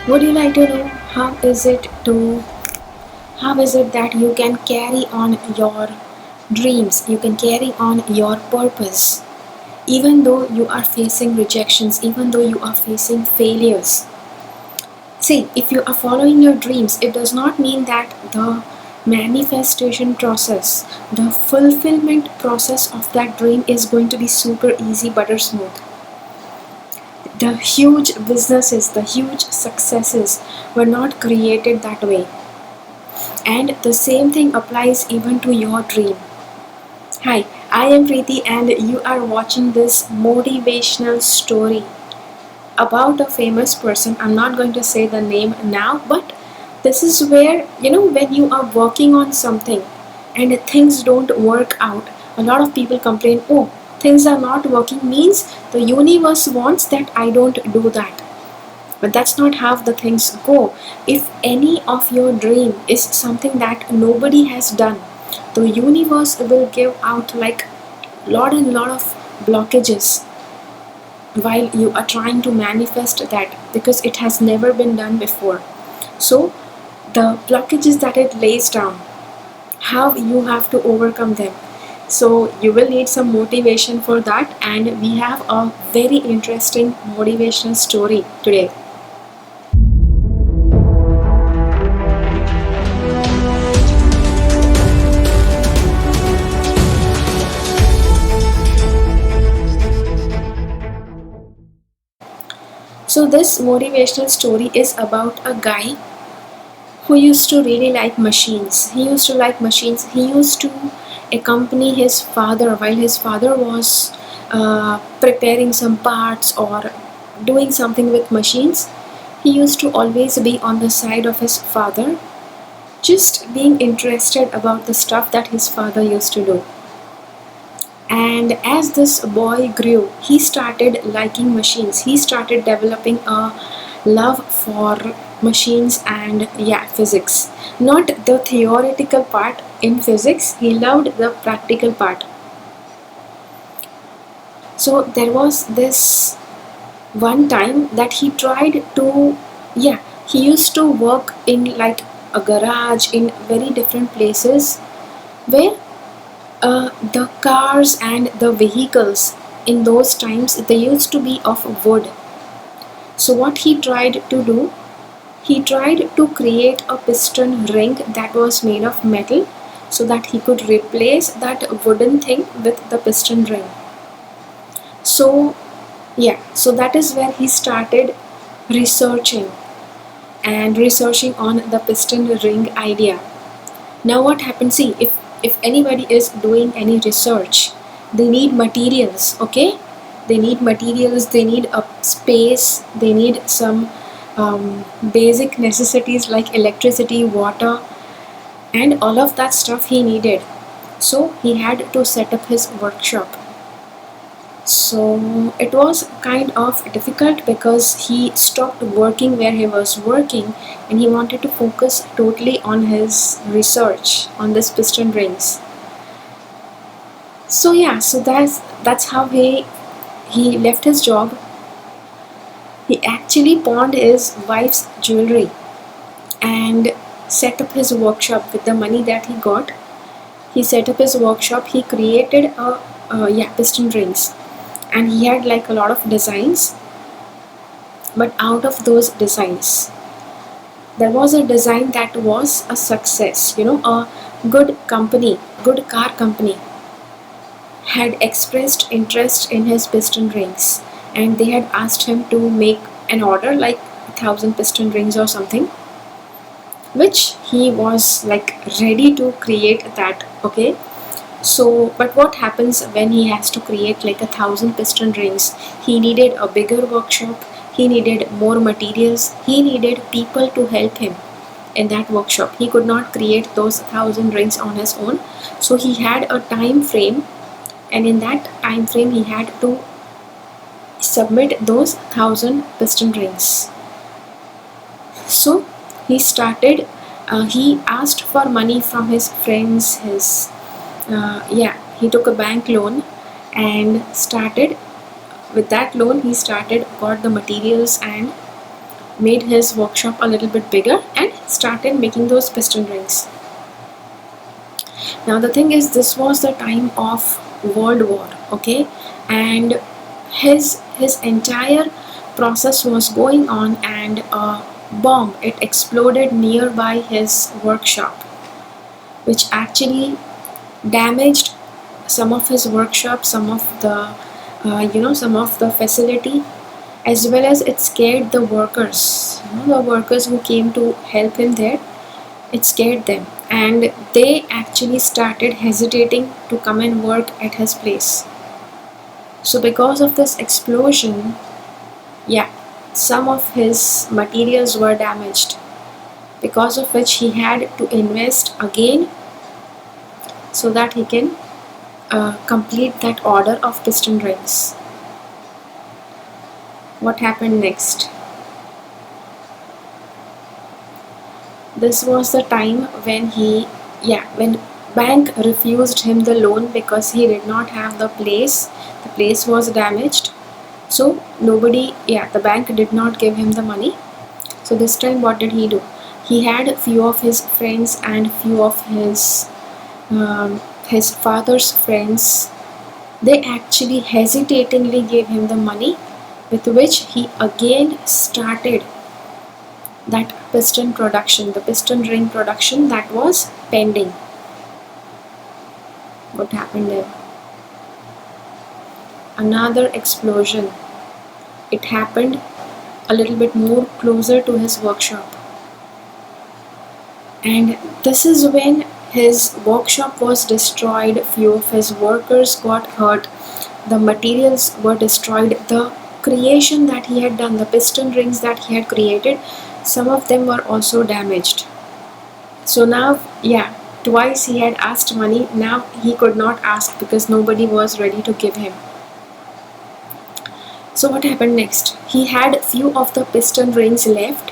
Would you like to know how is it that you can carry on your dreams, you can carry on your purpose, even though you are facing rejections, even though you are facing failures? See, if you are following your dreams, it does not mean that the manifestation process, the fulfillment process of that dream is going to be super easy, butter smooth. The huge businesses, the huge successes were not created that way. And the same thing applies even to your dream. Hi, I am Preeti and you are watching this motivational story about a famous person. I'm not going to say the name now, but this is where, when you are working on something and things don't work out, a lot of people complain, oh, things are not working, means the universe wants that I don't do that. But that's not how the things go. If any of your dream is something that nobody has done, the universe will give out like lot and lot of blockages while you are trying to manifest that, because it has never been done before. So the blockages that it lays down, how you have to overcome them. So you will need some motivation for that, and we have a very interesting motivational story today. So this motivational story is about a guy who used to really like machines. He used to like machines. He used to accompany his father while his father was preparing some parts or doing something with machines. He used to always be on the side of his father, just being interested about the stuff that his father used to do. And as this boy grew, he started liking machines. He started developing a love for machines and, yeah, physics. Not the theoretical part in physics, he loved the practical part. So there was this one time that he tried to, yeah, he used to work in like a garage in very different places where the cars and the vehicles in those times, they used to be of wood. So what he tried to do, he tried to create a piston ring that was made of metal so that he could replace that wooden thing with the piston ring. So yeah, so that is where he started researching and researching on the piston ring idea. Now what happens, see, if anybody is doing any research, they need materials, okay? They need materials, they need a space, they need some basic necessities like electricity, water, and all of that stuff he needed. So he had to set up his workshop. So it was kind of difficult because he stopped working where he was working and he wanted to focus totally on his research on this piston rings. So yeah, so that's how he left his job. He actually pawned his wife's jewelry and set up his workshop with the money that he got. He set up his workshop. He created piston rings, and he had like a lot of designs. But out of those designs, there was a design that was a success. A good company, good car company, had expressed interest in his piston rings, and they had asked him to make an order like 1,000 piston rings or something, which he was like ready to create that. Okay, so but what happens when he has to create like 1,000 piston rings? He needed a bigger workshop, he needed more materials, he needed people to help him in that workshop. He could not create those 1,000 rings on his own, so he had a time frame, and in that time frame he had to submit those 1,000 piston rings. So he started, he asked for money from his friends, he took a bank loan and started. With that loan he started, got the materials, and made his workshop a little bit bigger and started making those piston rings. Now the thing is, this was the time of World War, okay, and his entire process was going on, and a bomb, it exploded nearby his workshop, which actually damaged some of his workshop, some of the some of the facility, as well as it scared the workers, the workers who came to help him there. It scared them, and they actually started hesitating to come and work at his place. So because of this explosion, yeah, some of his materials were damaged, because of which he had to invest again so that he can complete that order of piston rings. What happened next? This was the time when when bank refused him the loan because he did not have the place. The place was damaged, so the bank did not give him the money. So this time, what did he do? He had a few of his friends and few of his father's friends. They actually hesitatingly gave him the money, with which he again started that piston production, the piston ring production that was pending. What happened there? Another explosion. It happened a little bit more closer to his workshop, and this is when his workshop was destroyed. Few of his workers got hurt, the materials were destroyed, the creation that he had done, the piston rings that he had created, some of them were also damaged. So now, twice he had asked money. Now he could not ask because nobody was ready to give him. So what happened next? He had few of the piston rings left,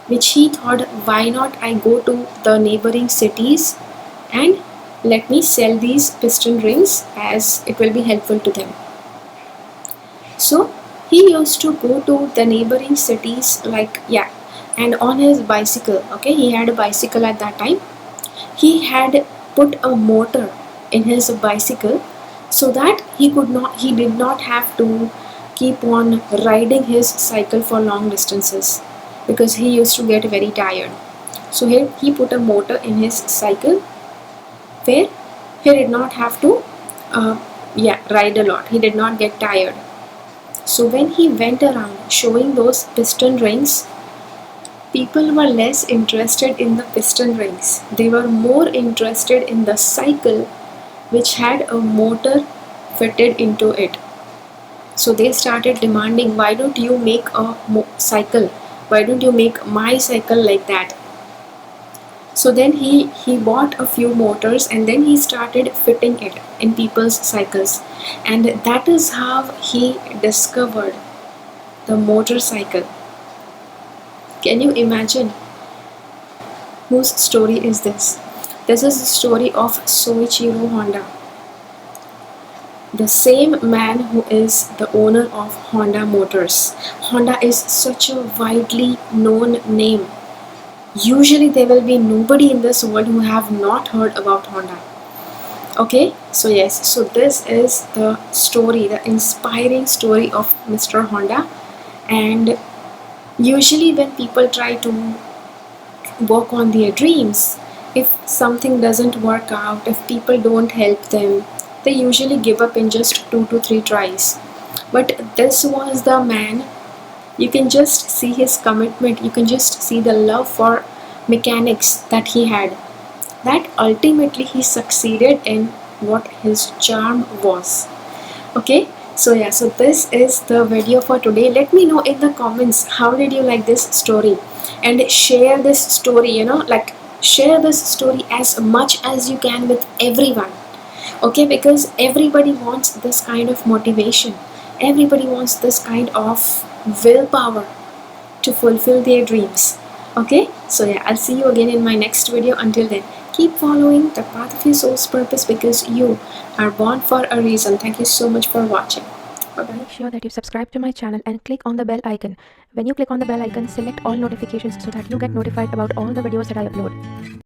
which he thought, why not I go to the neighboring cities and let me sell these piston rings, as it will be helpful to them. So he used to go to the neighboring cities, and on his bicycle, okay, he had a bicycle at that time. He had put a motor in his bicycle so that he did not have to keep on riding his cycle for long distances, because he used to get very tired. So here he put a motor in his cycle where he did not have to ride a lot. He did not get tired. So when he went around showing those piston rings, people were less interested in the piston rings. They were more interested in the cycle, which had a motor fitted into it. So they started demanding, why don't you make a cycle? Why don't you make my cycle like that? So then he bought a few motors, and then he started fitting it in people's cycles. And that is how he discovered the motorcycle. Can you imagine? Whose story is this? This is the story of Soichiro Honda, the same man who is the owner of Honda Motors. Honda is such a widely known name. Usually there will be nobody in this world who have not heard about Honda. Okay, so yes, so this is the story, the inspiring story of Mr. Honda. And usually when people try to work on their dreams, if something doesn't work out, if people don't help them, they usually give up in just 2 to 3 tries. But this was the man. You can just see his commitment, you can just see the love for mechanics that he had, that ultimately he succeeded in what his charm was. Okay, so so this is the video for today. Let me know in the comments, how did you like this story, and share this story, share this story as much as you can with everyone. Okay, because everybody wants this kind of motivation, everybody wants this kind of willpower to fulfill their dreams. Okay, so I'll see you again in my next video. Until then, keep following the path of your soul's purpose, because you are born for a reason. Thank you so much for watching. Bye-bye. Make sure that you subscribe to my channel and click on the bell icon. When you click on the bell icon, select all notifications so that you get notified about all the videos that I upload.